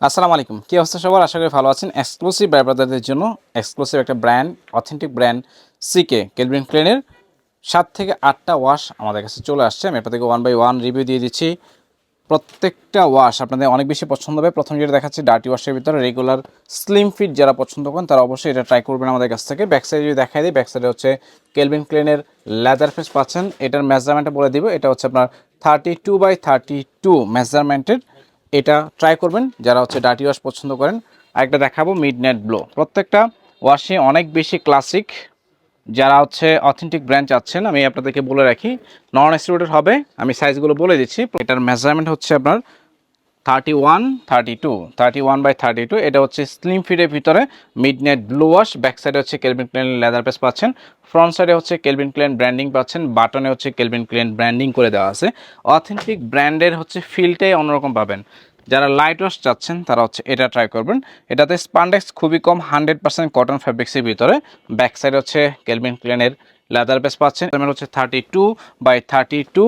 আসসালামু আলাইকুম, কি অবস্থা সবার? আশা করি ভালো আছেন। এক্সক্লুসিভ ব্রাদারদের জন্য এক্সক্লুসিভ একটা ব্র্যান্ড, অথেন্টিক ব্র্যান্ড সিকে কেলভিন ক্লেনের 7 থেকে 8টা ওয়াশ আমাদের কাছে চলে আসছে। আমি আপনাদেরকে ওয়ান বাই ওয়ান রিভিউ দিয়ে দিচ্ছি। প্রত্যেকটা ওয়াশ আপনাদের অনেক বেশি পছন্দ হবে। প্রথম যেটা দেখাচ্ছি ডার্টি ওয়াশের ভিতরে রেগুলার স্লিম ফিট যারা পছন্দ করেন তারা অবশ্যই এটা ট্রাই করবেন আমাদের কাছ থেকে। ব্যাক সাইডে যদি দেখাই দিই, ব্যাক সাইডে হচ্ছে কেলভিন ক্লেনের লেদার ফেস পাচ্ছেন। এটার মেজারমেন্টটা বলে দিব, এটা হচ্ছে আপনার 32/32 মেজারমেন্টের। এটা ট্রাই করবেন যারা হচ্ছে ডার্টি ওয়াশ পছন্দ করেন। আরেকটা দেখাবো মিডনাইট ব্লো। প্রত্যেকটা ওয়াশে অনেক বেশি ক্লাসিক, যারা হচ্ছে অথেন্টিক ব্র্যান্ড চাচ্ছেন আমি আপনাদেরকে বলে রাখি নন এক্সট্রুডেড হবে। আমি সাইজগুলো বলে দিচ্ছি। এটার মেজারমেন্ট হচ্ছে আপনার 31/32 এটা হচ্ছে স্লিম ফিটের ভিতরে মিডনাইট ব্লু ওয়াশ। ব্যাক সাইডে হচ্ছে কেলভিন ক্লেন লেদার পেস পাচ্ছেন। ফ্রন্ট সাইডে হচ্ছে কেলভিন ক্লেন ব্র্যান্ডিং পাচ্ছেন। বাটনে হচ্ছে কেলভিন ক্লেন ব্র্যান্ডিং করে দেওয়া আছে। অথেন্টিক ব্র্যান্ডের হচ্ছে ফিলটাই অন্যরকম পাবেন। যারা লাইট ওয়াশ চাচ্ছেন তারা হচ্ছে এটা ট্রাই করবেন। এটাতে স্পান্ডেক্স খুবই কম, 100% কটন ফ্যাব্রিক্সের ভিতরে। ব্যাক সাইড হচ্ছে কেলভিন ক্লেনের লেদার বেস পাচ্ছেন। হচ্ছে 32/32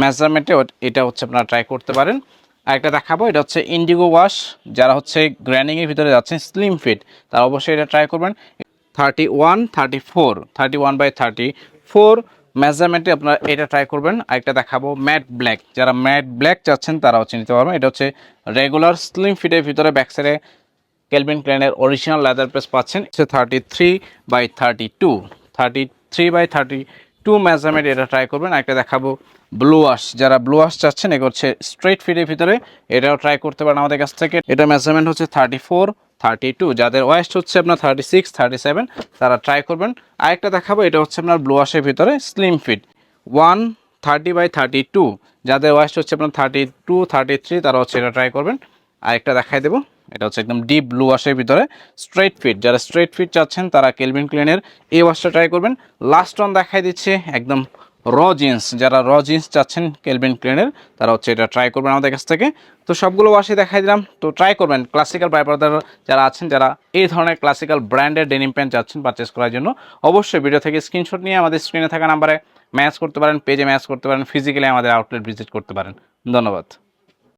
মেজারমেন্টে এটা হচ্ছে আপনারা ট্রাই করতে পারেন। আরেকটা দেখাবো, এটা হচ্ছে ইন্ডিগো ওয়াশ। যারা হচ্ছে গ্র্যান্ডিংয়ের ভিতরে যাচ্ছেন স্লিম ফিট তারা অবশ্যই এটা ট্রাই করবেন। 31/34 মেজারমেন্টে আপনারা এটা ট্রাই করবেন। আরেকটা দেখাবো ম্যাট ব্ল্যাক। যারা ম্যাট ব্ল্যাক চাচ্ছেন তারা হচ্ছে নিতে পারবেন। এটা হচ্ছে রেগুলার স্লিম ফিটের ভিতরে। ব্যাক সাইডে কেলভিন ক্লেনের অরিজিনাল লেদার প্রেস পাচ্ছেন। হচ্ছে 33/32 মেজারমেন্ট, এটা ট্রাই করবেন। একটা দেখাবো ব্লু ওয়াশ। যারা ব্লু ওয়াশ চাচ্ছেন এগুলো হচ্ছে স্ট্রেট ফিটের ভিতরে, এটাও ট্রাই করতে পারেন আমাদের কাছ থেকে। এটা মেজারমেন্ট হচ্ছে 34/32। যাদের ওয়েস্ট হচ্ছে আপনার 36-37 তারা ট্রাই করবেন। আরেকটা দেখাবো, এটা হচ্ছে আপনার ব্লু ওয়াশের ভিতরে স্লিম ফিট 130/32। যাদের ওয়েস্ট হচ্ছে আপনার 32-33 তারা হচ্ছে এটা ট্রাই করবেন। আরেকটা দেখাই দেবো, এটা হচ্ছে একদম ডিপ ব্লু ওয়াশের ভিতরে স্ট্রেট ফিট। যারা স্ট্রেট ফিট চাচ্ছেন তারা কেলভিন ক্লেনের এই ওয়াশটা ট্রাই করবেন। লাস্ট ওয়ান দেখাই দিচ্ছে একদম র জিন্স। যারা র জিন্স চাচ্ছেন কেলভিন ক্লেনের তারা হচ্ছে এটা ট্রাই করবেন আমাদের কাছ থেকে। তো সবগুলো ওয়াশই দেখাই দিলাম, তো ট্রাই করবেন। ক্লাসিক্যাল ব্রাদার যারা আছেন, যারা এই ধরনের ক্লাসিক্যাল ব্র্যান্ডের ডেনিম প্যান্ট চাচ্ছেন পারচেস করার জন্য, অবশ্যই ভিডিও থেকে স্ক্রিনশট নিয়ে আমাদের স্ক্রিনে থাকা নাম্বারে ম্যাচ করতে পারেন, পেজে ম্যাচ করতে পারেন, ফিজিক্যালি আমাদের আউটলেট ভিজিট করতে পারেন। ধন্যবাদ।